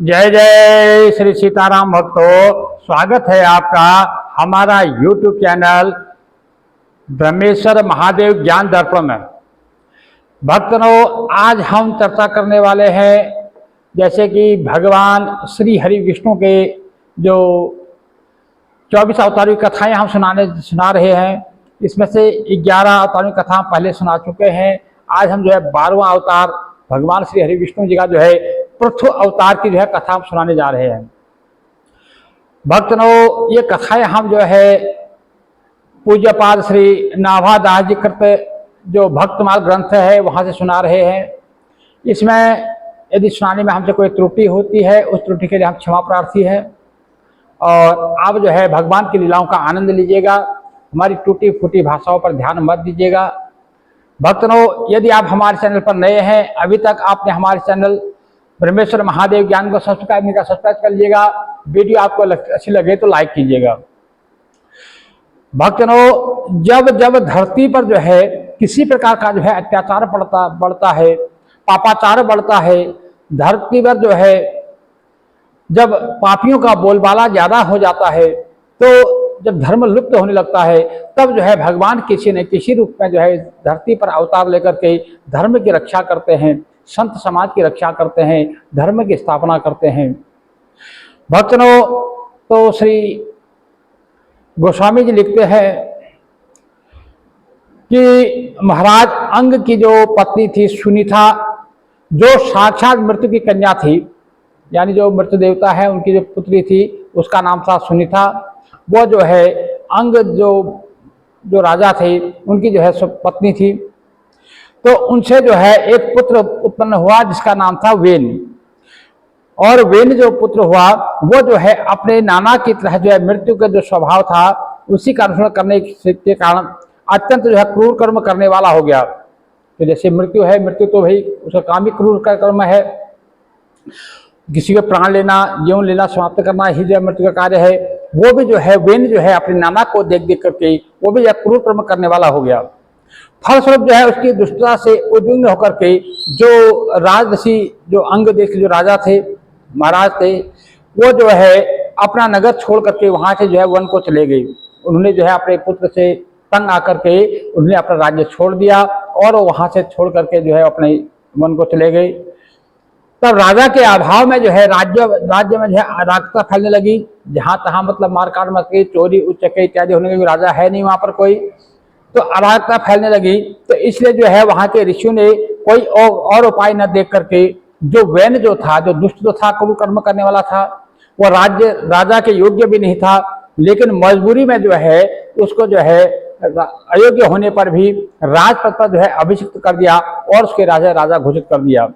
जय जय श्री सीताराम भक्तों, स्वागत है आपका हमारा YouTube चैनल ब्रह्मेश्वर महादेव ज्ञान दर्पण में। भक्तों, आज हम चर्चा करने वाले हैं जैसे कि भगवान श्री हरि विष्णु के जो 24 अवतारों की कथाएं हम सुना रहे हैं। इसमें से 11 अवतारों की कथा पहले सुना चुके हैं। आज हम 12वां अवतार भगवान श्री हरि विष्णु जी का पृथु अवतार की कथा हम सुनाने जा रहे हैं। भक्तों, ये कथाएं हम पूज्यपाद श्री नाभादास जी कृत जो भक्तमाल ग्रंथ है वहाँ से सुना रहे हैं। इसमें यदि सुनाने में हमसे कोई त्रुटि होती है, उस त्रुटि के लिए हम क्षमा प्रार्थी है। और आप भगवान की लीलाओं का आनंद लीजिएगा, हमारी टूटी फूटी भाषाओं पर ध्यान मत दीजिएगा। भक्तों, यदि आप हमारे चैनल पर नए हैं, अभी तक आपने हमारे चैनल ब्रह्मेश्वर महादेव ज्ञान को सब्सक्राइब कर लीजिएगा। वीडियो आपको अच्छी लगे तो लाइक कीजिएगा। भक्तों, जब जब धरती पर किसी प्रकार का अत्याचार बढ़ता है, पापाचार बढ़ता है, धरती पर जब पापियों का बोलबाला ज्यादा हो जाता है, तो जब धर्म लुप्त होने लगता है, तब भगवान किसी न किसी रूप में धरती पर अवतार लेकर के धर्म की रक्षा करते हैं, संत समाज की रक्षा करते हैं, धर्म की स्थापना करते हैं। भक्तों, तो श्री गोस्वामी जी लिखते हैं कि महाराज अंग की जो पत्नी थी सुनीता, जो साक्षात मृत्यु की कन्या थी, यानी जो मृत्यु देवता है उनकी जो पुत्री थी उसका नाम था सुनीता। वो अंग जो राजा थे उनकी पत्नी थी। तो उनसे एक पुत्र उत्पन्न हुआ जिसका नाम था वेन। और वेन जो पुत्र हुआ वो अपने नाना की तरह मृत्यु का जो स्वभाव था उसी का अनुसरण करने के कारण अत्यंत क्रूर कर्म करने वाला हो गया। तो जैसे मृत्यु है, मृत्यु तो भाई उसका काम ही क्रूर का कर्म है। किसी को प्राण लेना, जीवन लेना, समाप्त करना ही मृत्यु का कार्य है। वो भी वेन अपने नाना को देख देख करके वो भी क्रूर कर्म करने वाला हो गया। फलस्वरूप उसकी दुष्टता से उद्विग्न होकर के जो राजऋषि, जो अंग देश के जो राजा थे, महाराज थे, वो अपना नगर छोड़ करके वहां से वन को चले गए। उन्होंने अपने पुत्र से तंग आकर के उन्होंने अपना राज्य छोड़ दिया और वहां से छोड़ करके अपने वन को चले गए। तब राजा के अभाव में राज्य में अराजकता फैलने लगी। जहां तहां मतलब मारकाट मचली, चोरी उच्चके इत्यादि होने लगी। राजा है नहीं वहां पर कोई, तो अराजकता फैलने लगी। तो इसलिए वहां के ऋषियों ने कोई और उपाय न देख करके जो वेन जो था, जो दुष्ट जो था, क्रूर कर्म करने वाला था, वो राजा के योग्य भी नहीं था, लेकिन मजबूरी में उसको अयोग्य होने पर भी राजपद पर अभिषिक्त कर दिया और उसके राजा घोषित कर दिया।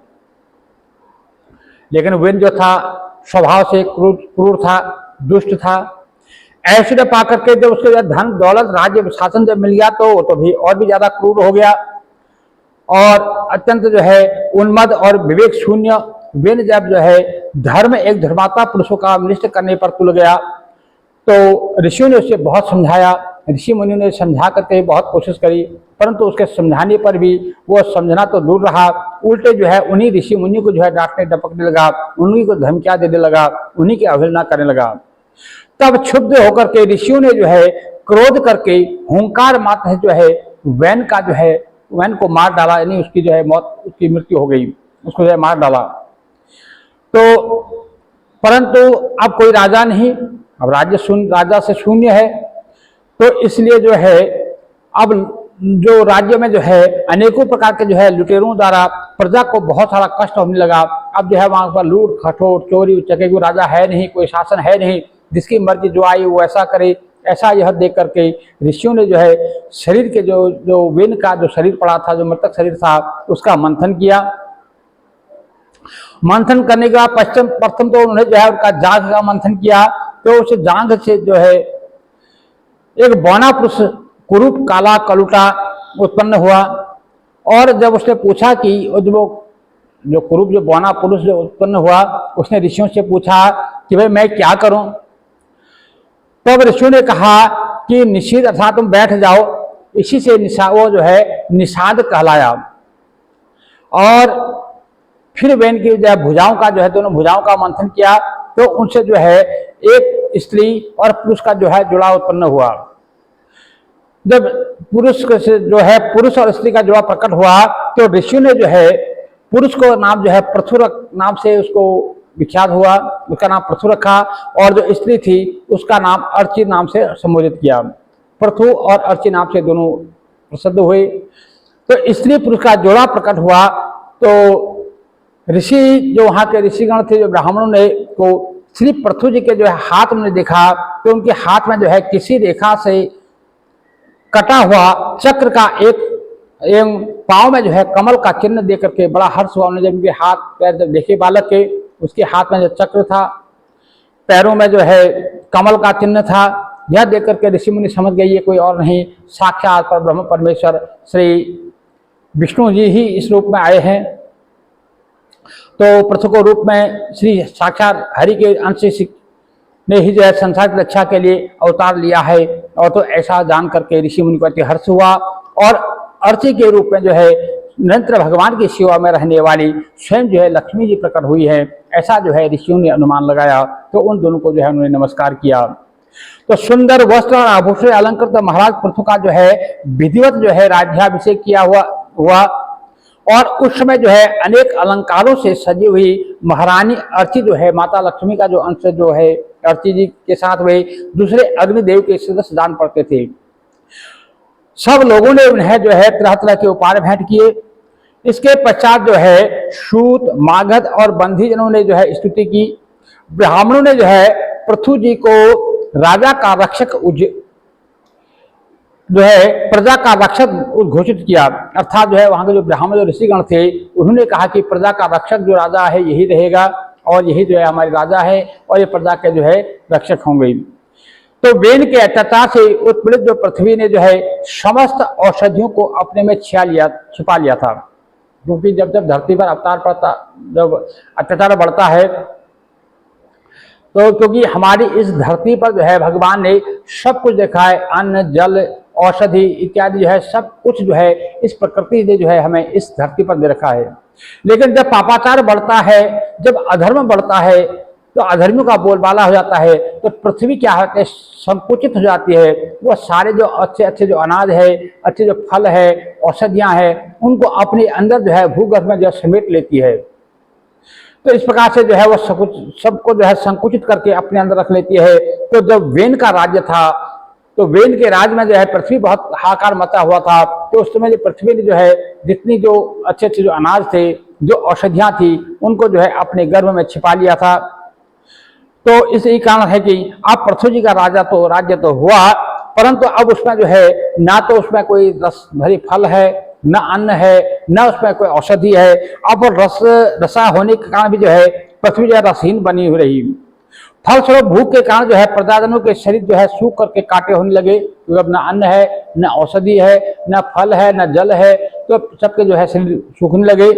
लेकिन वेन जो था स्वभाव से क्रूर था, दुष्ट था। ऐश्वर्य पाकर के जब उसके धन दौलत राज्य शासन जब मिल गया तो वो तो भी और भी ज्यादा क्रूर हो गया और अत्यंत उन्मद और विवेक शून्य वेन जब धर्म एक धर्मात्मा पुरुषों का अनिष्ट करने पर तुल गया, तो ऋषियों ने उसे बहुत समझाया। ऋषि मुनियों ने समझा करके बहुत कोशिश करी, परंतु उसके समझाने पर भी वो समझना तो दूर रहा, उल्टे उन्हीं ऋषि मुनियों को डांटने डपकने लगा, उन्हीं को धमकियां देने लगा, उन्हीं की अवहेलना करने लगा। तब क्षुब्ध होकर के ऋषियों ने क्रोध करके हुंकार मात्र वेन को मार डाला, यानी उसकी मौत, उसकी मृत्यु हो गई, उसको मार डाला। तो परंतु अब कोई राजा नहीं, अब राजा से शून्य है। तो इसलिए अब जो राज्य में अनेकों प्रकार के लुटेरों द्वारा प्रजा को बहुत सारा कष्ट होने लगा। अब वहां पर लूट खटोट चोरी उच्चके, कोई राजा है नहीं, कोई शासन है नहीं, जिसकी मर्जी जो आई वो ऐसा करे। ऐसा यह देख करके ऋषियों ने शरीर के जो वेन का जो शरीर पड़ा था, जो मृतक शरीर था, उसका मंथन किया। मंथन करने के बाद प्रथम तो उन्होंने उनका जांघ का मंथन किया। तो उस जांघ से एक बौना पुरुष कुरूप काला कलुटा उत्पन्न हुआ। और जब उसने पूछा कि जो कुरूप जो बौना पुरुष जो उत्पन्न हुआ, उसने ऋषियों से पूछा कि भाई मैं क्या करूं। तब ऋषियों ने कहा कि निषेध अर्थात तुम बैठ जाओ। इसी से वो निषाद कहलाया। और फिर वे इनकी जो है भुजाओं का जो है दोनों भुजाओं का मंथन किया, तो उनसे जो है एक स्त्री और पुरुष का जो है जुड़ाव उत्पन्न हुआ। जब पुरुष से जो है पुरुष और स्त्री का जुड़ाव प्रकट हुआ, तो ऋषि ने जो है पुरुष को नाम जो है पृथु नाम से उसको विख्यात हुआ, उसका नाम पृथु रखा, और जो स्त्री थी उसका नाम अर्ची नाम से संबोधित किया। पृथु और अर्ची नाम से दोनों प्रसिद्ध हुए। तो स्त्री पुरुष का जोड़ा प्रकट हुआ, तो ऋषि जो वहाँ के ऋषिगण थे, जो ब्राह्मणों ने को श्री पृथु जी के जो है हाथ में देखा, तो उनके हाथ में जो है किसी रेखा से कटा हुआ चक्र का एवं पाँव में जो है कमल का चिन्ह देख करके बड़ा हर्ष हुआ। उन्होंने जब उनके हाथ पैर जब देखे बालक के, उसके हाथ में जो चक्र था, पैरों में जो है कमल का चिन्ह था, यह देख करके ऋषि मुनि समझ गए ये कोई और नहीं, साक्षात पर ब्रह्म परमेश्वर श्री विष्णु जी ही इस रूप में आए हैं। तो पृथु को रूप में श्री साक्षात हरि के अंश ने ही जो है संसार की रक्षा के लिए अवतार लिया है। और तो ऐसा जान करके ऋषि मुनि को अति हर्ष हुआ, और अर्ची के रूप में जो है निरंतर भगवान की सेवा में रहने वाली स्वयं जो है लक्ष्मी जी प्रकट हुई है, ऐसा जो है ऋषियों ने अनुमान लगाया। तो उन दोनों को जो है उन्होंने नमस्कार किया। तो सुंदर वस्त्र और आभूषण अलंकृत महाराज पृथु का जो है विधिवत जो है राज्याभिषेक किया हुआ, और उस समय जो है अनेक अलंकारों से सजी हुई महारानी अर्ची जो है माता लक्ष्मी का जो अंश जो है अर्ची जी के साथ वे दूसरे अग्निदेव के सदस्य जान पड़ते थे। सब लोगों ने उन्हें जो है तरह तरह के उपहार भेंट किए। इसके पश्चात जो है सूत, मागध और बंधी जनों ने जो है स्तुति की। ब्राह्मणों ने जो है पृथु जी को राजा का रक्षक जो है प्रजा का रक्षक घोषित किया। अर्थात जो है वहां के जो ब्राह्मण जो ऋषिगण थे, उन्होंने कहा कि प्रजा का रक्षक जो राजा है यही रहेगा, और यही जो है हमारे राजा है, और ये प्रजा के जो है रक्षक होंगे। तो वेन के अत्याचार से उत्पीड़ित जो पृथ्वी ने जो है समस्त औषधियों को अपने में छिपा लिया था, क्योंकि जब जब धरती पर अवतार पड़ता, जब अत्याचार बढ़ता है, तो क्योंकि हमारी इस धरती पर जो है भगवान ने सब कुछ देखा है, अन्न, जल, औषधि इत्यादि जो है सब कुछ जो है इस प्रकृति ने जो है हमें इस धरती पर दे रखा है। लेकिन जब पापाचार बढ़ता है, जब अधर्म बढ़ता है, तो अधर्मियों का बोलबाला हो जाता है, तो पृथ्वी क्या होती है, संकुचित हो जाती है। वो सारे जो अच्छे अच्छे जो अनाज है, अच्छे जो फल है, औषधियाँ हैं, उनको अपने अंदर जो है भूगर्भ में जो समेट लेती है। तो इस प्रकार से जो है वो सबको जो है संकुचित करके अपने अंदर रख लेती है। तो जब वेन का राज्य था, तो वेन के राज में जो है पृथ्वी बहुत हाहाकार मचा हुआ था। तो उस समय जो पृथ्वी ने जो है जितनी जो अच्छे अच्छे जो अनाज थे, जो औषधियाँ थी, उनको जो है अपने गर्भ में छिपा लिया था। तो इसी कारण है कि अब पृथ्वी जी का राज्य तो हुआ, परंतु अब उसमें जो है ना तो उसमें कोई रस भरी फल है, न अन्न है, न उसमें कोई औषधि है। अब रसा होने के कारण भी जो है पृथ्वी जो है रसहीन बनी हुई रही। फलस्वरूप भूख के कारण जो है प्रजाजनों के शरीर जो है सूख करके काटे होने लगे, क्योंकि अब न अन्न है, न औषधि है, न फल है, न जल है, तो सबके जो है शरीर सूखने लगे।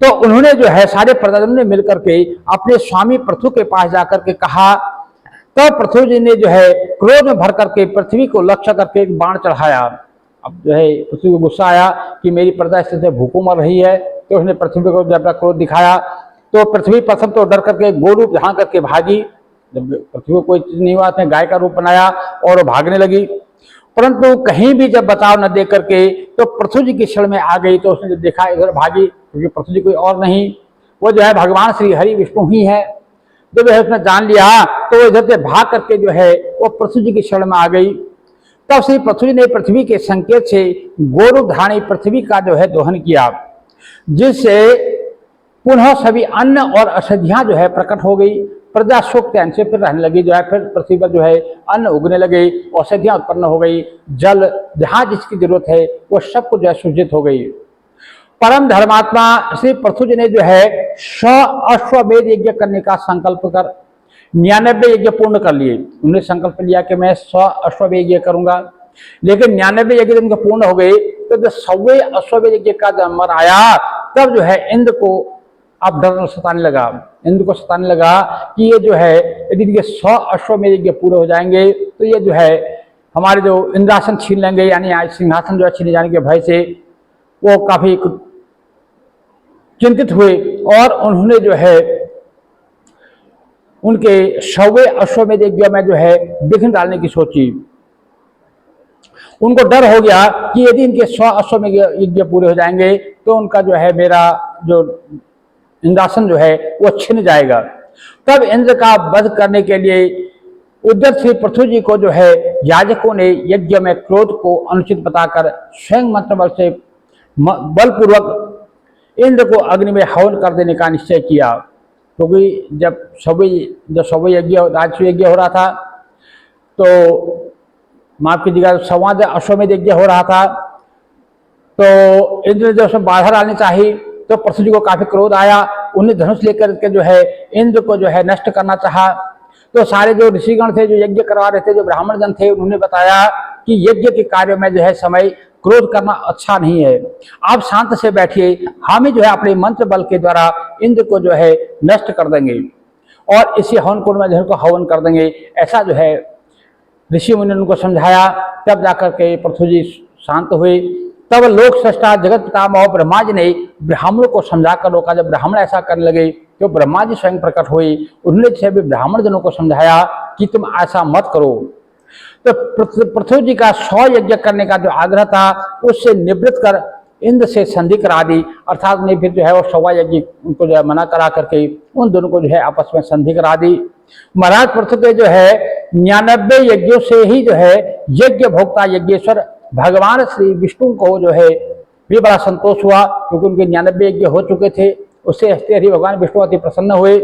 तो उन्होंने जो है सारे प्रजाजनों ने मिलकर के अपने स्वामी पृथु के पास जाकर के कहा। तो पृथु जी ने जो है क्रोध में भर करके पृथ्वी को लक्ष्य करके एक बाण चढ़ाया। अब जो है पृथ्वी को गुस्सा आया कि मेरी प्रजा इस तरह से भूखों मर रही है, तो उसने पृथ्वी को जब अपना क्रोध दिखाया, तो पृथ्वी प्रथम तो डर करके गो रूप धारण करके भागी। जब पृथ्वी को कोई चीज नहीं हुआ, उसने गाय का रूप बनाया और वो भागने लगी। परंतु कहीं भी जब बचाव न दे करके तो पृथ्वी जी की शरण में आ गई। तो उसने जब देखा इधर भागी, क्योंकि पृथ्वी जी कोई और नहीं, वो जो है भगवान श्री हरि विष्णु ही है। जब उसने जान लिया तो इधर से भाग करके जो है वो पृथ्वी जी की शरण में आ गई। तब श्री पृथ्वी ने पृथ्वी के संकेत से गोरूप धारणी पृथ्वी का जो है दोहन किया, जिससे पुनः सभी अन्न और औषधियां जो है प्रकट हो गई। प्रजा सुख चैन से फिर रहने लगी, जो है फिर पृथ्वी पर जो है अन्न उगने लगे, औषधियां उत्पन्न हो गई, जल जहां जिसकी जरूरत है वो सब कुछ जो है सुजित हो गई। परम धर्मात्मा श्री पृथु जी ने जो है 100 अश्वमेध यज्ञ करने का संकल्प कर 99 यज्ञ पूर्ण कर लिए। उन्होंने संकल्प लिया कि मैं 100 अश्वमेध यज्ञ करूंगा, लेकिन 99 यज्ञ उनके पूर्ण हो गए। तो जब 100वें अश्वमेध यज्ञ का नंबर आया, तब जो है इंद्र को अब डर सताने लगा। इंद्र को सताने लगा कि ये जो है यदि इनके 100 अश्वमेध यज्ञ पूरे हो जाएंगे तो ये जो है हमारे जो इंद्रासन छीन लेंगे, यानी सिंहासन जो है छीने जाने के भय से वो काफी चिंतित हुए और उन्होंने जो है उनके 100वें अश्वमेध यज्ञ में जो है विघ्न डालने की सोची। उनको डर हो गया कि यदि इनके 100 अश्वमेध यज्ञ पूरे हो जाएंगे तो उनका जो है मेरा जो इंद्रासन जो है वो छिन जाएगा। तब इंद्र का वध करने के लिए उद्यत श्री पृथ्वी जी को जो है याजकों ने यज्ञ में क्रोध को अनुचित बताकर स्वयं मंत्र बल से बलपूर्वक इंद्र को अग्नि में हवन कर देने का निश्चय किया। क्योंकि जब सभी यज्ञ राजस्व यज्ञ हो रहा था तो माफ कीजिएगा संवाद अश्वमेध यज्ञ हो रहा था तो इंद्र ने जब उसमें बाधा डालनी चाहिए तो पृथ्वी जी को काफी क्रोध आया। उन्हें धनुष लेकर के जो है इंद्र को जो है नष्ट करना चाहा। तो सारे जो ऋषिगण थे जो यज्ञ करवा रहे थे जो ब्राह्मण जन थे उन्होंने बताया कि यज्ञ के कार्य में जो है समय क्रोध करना अच्छा नहीं है, आप शांत से बैठिए, हम ही जो है अपने मंत्र बल के द्वारा इंद्र को जो है नष्ट कर देंगे और इसी हवन कुंड में जो है हवन कर देंगे। ऐसा जो है ऋषि मुनि ने उनको समझाया। तब जाकर के पृथ्वी जी शांत हुए। तब लोक सृष्टा जगत पितामह ब्रह्मा जी ने ब्राह्मणों को समझाकर रोका। जब ब्राह्मण ऐसा करने लगे तो ब्रह्मा जी स्वयं प्रकट हुए। उन्होंने जैसे भी ब्राह्मण जनों को समझाया कि तुम ऐसा मत करो। तो पृथ्वी जी का 100 यज्ञ करने का जो आग्रह था उससे निवृत्त कर इंद्र से संधि करा दी। अर्थात ने फिर जो है वो 100 यज्ञ उनको जो है मना करा करके उन दोनों को जो है आपस में संधि करा दी। महाराज पृथ्वी के जो है 99 यज्ञों से ही जो है यज्ञ भोक्ता यज्ञेश्वर भगवान श्री विष्णु को जो है भी बड़ा संतोष हुआ क्योंकि उनके 99 यज्ञ हो चुके थे। उससे हंसते हरि भगवान विष्णु अति प्रसन्न हुए।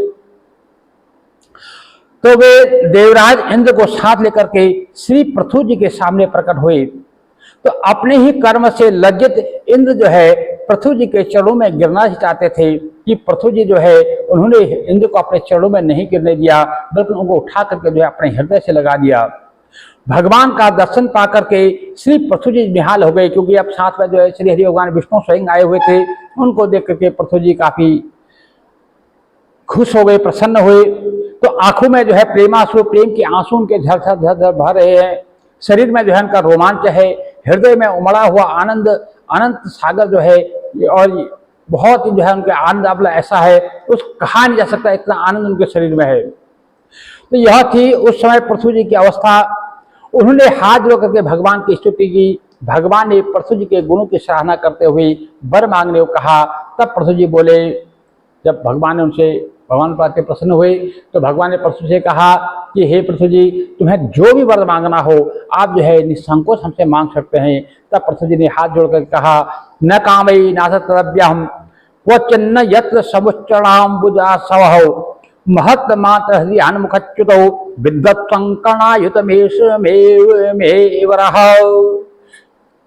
तो वे देवराज इंद्र को साथ लेकर के श्री पृथ्वी जी के सामने प्रकट हुए। तो अपने ही कर्म से लज्जित इंद्र जो है पृथ्वी जी के चरणों में गिरना ही चाहते थे कि पृथ्वी जी जो है उन्होंने इंद्र को अपने चरणों में नहीं गिरने दिया बल्कि उनको उठा करके जो है अपने हृदय से लगा दिया। भगवान का दर्शन पा करके श्री पृथ्वी जी निहाल हो गए क्योंकि अब साथ में जो है श्री हरि भगवान विष्णु स्वयं आए हुए थे। उनको देख करके पृथ्वी जी काफी खुश हो गए, प्रसन्न हुए। तो आंखों में जो है प्रेमाश्रु, प्रेम के आंसू उनके झरझर झरझर बह रहे हैं। शरीर में जो है उनका रोमांच है, हृदय में उमड़ा हुआ आनंद अनंत सागर जो है और बहुत ही जो है उनके आनंद अबला ऐसा है उस कहा नहीं जा सकता, इतना आनंद उनके शरीर में है। तो यह थी उस समय पृथ्वी जी की अवस्था। उन्होंने हाथ जोड़ करके भगवान की स्तुति की। भगवान ने पृथ्वी जी के गुणों की सराहना करते हुए वर मांगने को कहा। तब पृथ्वी जी बोले, जब भगवान ने उनसे भगवान पर प्रसन्न हुए तो भगवान ने पृथ्वी से कहा कि हे पृथ्वी जी, तुम्हें जो भी वर मांगना हो आप जो है निसंकोच हमसे मांग सकते हैं। तब पृथ्वी जी ने हाथ जोड़कर कहा, न कामयि नासत्रव्यहम् क्वचिन्न यत्र समुच्चरणाम्बुजा सवहौ महत् मात्र हृदय मुखच्युतौ विद्वत् संकर्णायुत मेवरः।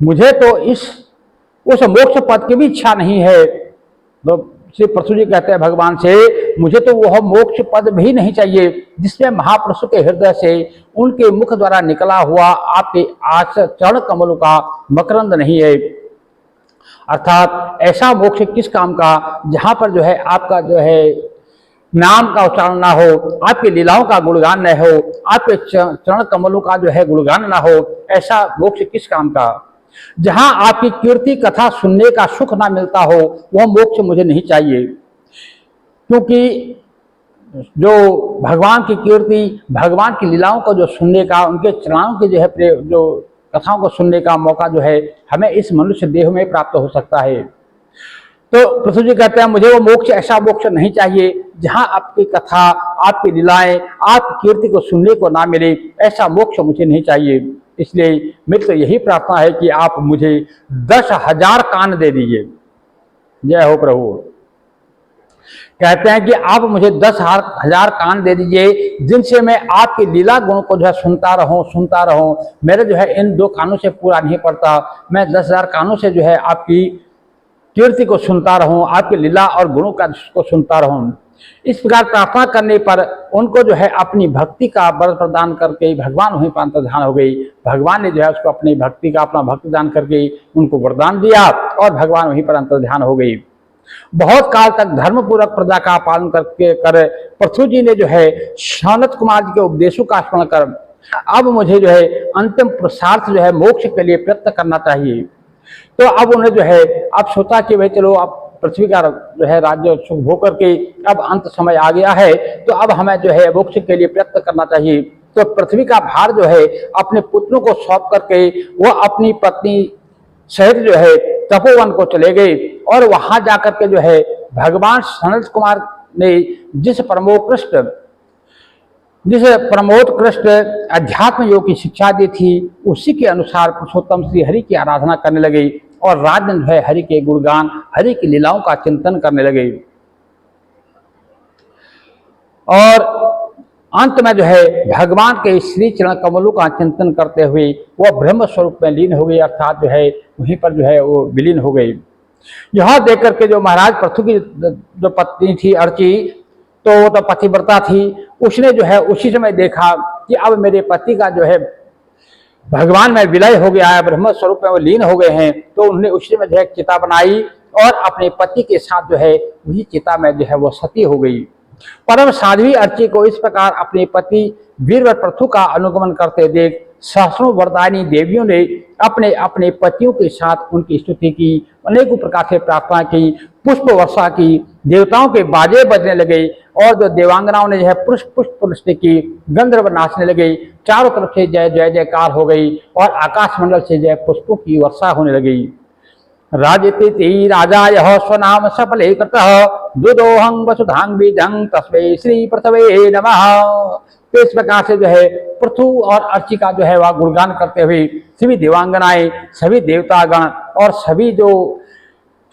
मुझे तो उस मोक्ष पद की भी इच्छा नहीं है। तो श्री पृथ्वी जी कहते हैं भगवान से, मुझे तो वह मोक्ष पद भी नहीं चाहिए जिसमें महापुरुषों के हृदय से उनके मुख द्वारा निकला हुआ आपके चरण कमलों का मकरंद नहीं है। अर्थात ऐसा मोक्ष किस काम का जहां पर जो है आपका जो है नाम का उच्चारण ना हो, आपकी लीलाओं का गुणगान न हो, आपके चरण कमलों का जो है गुणगान ना हो। ऐसा मोक्ष किस काम का जहां आपकी कीर्ति कथा सुनने का सुख ना मिलता हो, वह मोक्ष मुझे नहीं चाहिए। क्योंकि जो भगवान की कीर्ति, भगवान की लीलाओं को जो सुनने का, उनके चरणारों की जो है जो कथाओं को सुनने का मौका जो है हमें इस मनुष्य देह में प्राप्त हो सकता है। तो पृथ्वी जी कहते हैं, मुझे वो मोक्ष, ऐसा मोक्ष नहीं चाहिए जहां आपकी कथा, आपकी लीलाएं, आपकी कीर्ति को सुनने को ना मिले। ऐसा मोक्ष मुझे नहीं चाहिए। इसलिए मेरी तो यही प्रार्थना है कि आप मुझे 10,000 कान दे दीजिए। जय हो प्रभु। कहते हैं कि आप मुझे 10,000 कान दे दीजिए जिनसे मैं आपकी लीला गुणों को जो है सुनता रहूं। मेरे जो है इन 2 कानों से पूरा नहीं पड़ता। मैं 10,000 कानों से जो है आपकी कीर्ति को सुनता रहूं, आपकी लीला और गुणों को सुनता रहूं। इस प्रकार प्रार्थना करने पर उनको जो है अपनी भक्ति का वर प्रदान करके भगवान वहीं पर अंतर्धान हो गई। भगवान ने जो है उसको अपनी भक्ति का अपना भक्ति दान करके उनको वरदान दिया और भगवान वहीं पर अंतर्धान हो गई। बहुत काल तक धर्मपूर्वक प्रजा का पालन करके पृथ्वी जी ने जो है सनत कुमार जी के उपदेशों का स्मरण कर अब मुझे जो है अंतिम पुरुषार्थ जो है मोक्ष के लिए प्रयत्न करना चाहिए। तो अब उन्हें जो है अब सोचा कि भाई चलो अब पृथ्वी का जो है राज्य सुख भोग करके अब अंत समय आ गया है, तो अब हमें जो है मोक्ष के लिए प्रयत्न करना चाहिए। तो पृथ्वी का भार जो है अपने पुत्रों को सौंप करके वह अपनी पत्नी सहित जो है तपोवन को चले गए और वहां जाकर के जो है भगवान सनत कुमार ने जिस प्रमोदकृष्ट अध्यात्म योग की शिक्षा दी थी, उसी के अनुसार पुरुषोत्तम श्री हरि की आराधना करने लगे और रात दिन जो है हरि के गुणगान, हरि की लीलाओं का चिंतन करने लगे। और अंत में जो है भगवान के श्री चरण कमलों का चिंतन करते हुए वह ब्रह्म स्वरूप में लीन हो गई, अर्थात जो है वहीं पर जो है वो विलीन हो गई। यह देख करके जो महाराज पृथु की जो पत्नी थी अर्ची, तो वो तो पतिव्रता थी, उसने जो है उसी समय देखा कि अब मेरे पति का जो है भगवान में विलय हो गया है, ब्रह्म स्वरूप में वो लीन हो गए हैं। तो उन्होंने उसी में जो है चिता बनाई और अपने पति के साथ जो है वही चिता में जो है वो सती हो गई। परम साध्वी अर्ची को इस प्रकार अपने पति वीरवर पृथु का अनुगमन करते देख सहस्रों वरदायिनी देवियों ने अपने अपने पतियों के साथ उनकी स्तुति की, अनेकों प्रकार से प्रार्थना की, पुष्प वर्षा की, देवताओं के बाजे बजने लगे और जो देवांगनाओं ने जो है पुष्प पुष्प की, गंधर्व नाचने लगे, चारों तरफ से जय जय जयकार हो गई और आकाश मंडल से जय पुष्पों की वर्षा होने लगी। राजति राजा यह स्वनाम सफले कृतः दुदोहं वसुधांग बीजं तस्मै श्री पृथ्वे नमः। तो इस प्रकार से जो है पृथु और अर्ची का जो है वह गुणगान करते हुए सभी देवांगनाएं, सभी देवतागण और सभी जो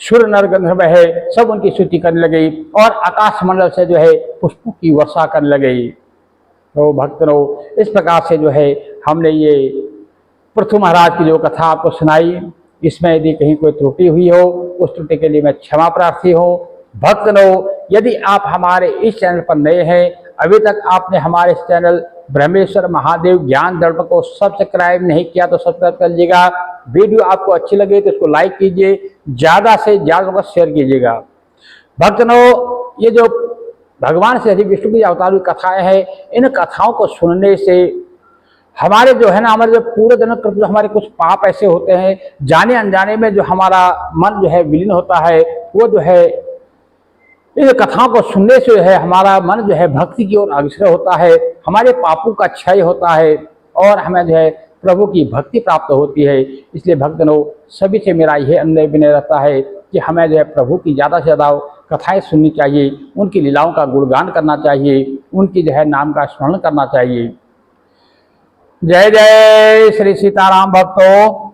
सूर्य नर गंधर्व है सब उनकी स्तुति करने लगे और आकाश मंडल से जो है पुष्पों की वर्षा करने लगे। तो भक्तों, इस प्रकार से जो है हमने ये पृथु महाराज की जो कथा आपको सुनाई, इसमें यदि कहीं कोई त्रुटि हुई हो उस त्रुटि के लिए मैं क्षमा प्रार्थी हूँ। भक्तों, यदि आप हमारे इस चैनल पर नए हैं, अभी तक आपने हमारे इस चैनल ब्रह्मेश्वर महादेव ज्ञान दर्पण को सब्सक्राइब नहीं किया तो सब्सक्राइब कर लीजिएगा। वीडियो आपको अच्छी लगे तो इसको लाइक कीजिए, ज़्यादा से ज़्यादा शेयर कीजिएगा। भक्तों, ये जो भगवान श्री हरि विष्णु की अवतार की कथाएं हैं, इन कथाओं को सुनने से हमारे जो है ना, हमारे जो पूरे दिन जो हमारे कुछ पाप ऐसे होते हैं, जाने अनजाने में जो हमारा मन जो है विलीन होता है, वो जो है इन कथाओं को सुनने से जो है हमारा मन जो है भक्ति की ओर अग्रसर होता है, हमारे पापों का क्षय होता है और हमें जो है प्रभु की भक्ति प्राप्त होती है। इसलिए भक्तों, सभी से मेरा यह अनुनय विनय रहता है कि हमें जो है प्रभु की ज़्यादा से ज़्यादा कथाएं सुननी चाहिए, उनकी लीलाओं का गुणगान करना चाहिए, उनकी जो है नाम का स्मरण करना चाहिए। जय जय श्री सीताराम भक्तों।